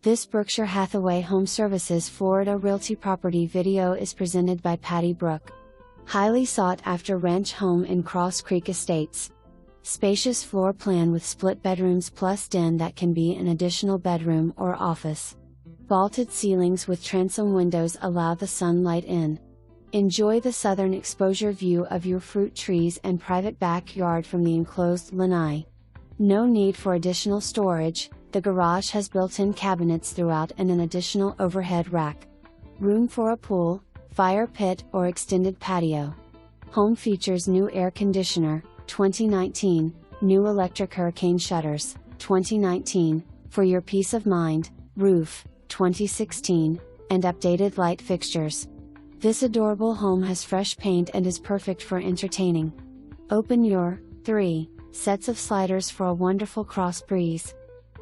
This Berkshire Hathaway HomeServices Florida Realty property video is presented by Patty Brook. Highly sought after ranch home in Cross Creek Estates. Spacious floor plan with split bedrooms plus den that can be an additional bedroom or office. Vaulted ceilings with transom windows allow the sunlight in. Enjoy the southern exposure view of your fruit trees and private backyard from the enclosed lanai. No need for additional storage. The garage has built-in cabinets throughout and an additional overhead rack. Room for a pool, fire pit or extended patio. Home features new air conditioner, 2019, new electric hurricane shutters, 2019, for your peace of mind, roof, 2016, and updated light fixtures. This adorable home has fresh paint and is perfect for entertaining. Open your 3 sets of sliders for a wonderful cross breeze.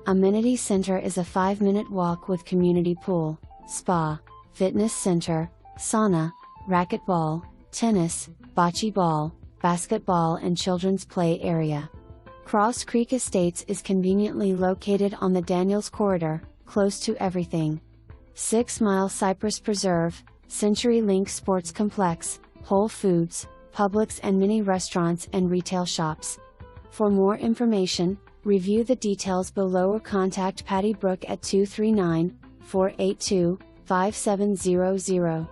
Amenity Center is a 5-minute walk with community pool, spa, fitness center, sauna, racquetball, tennis, bocce ball, basketball and children's play area. Cross Creek Estates is conveniently located on the Daniels Corridor, close to everything. 6 Mile Cypress Preserve, CenturyLink Sports Complex, Whole Foods, Publix and many restaurants and retail shops. For more information, review the details below or contact Patty Brook at 239-482-5700.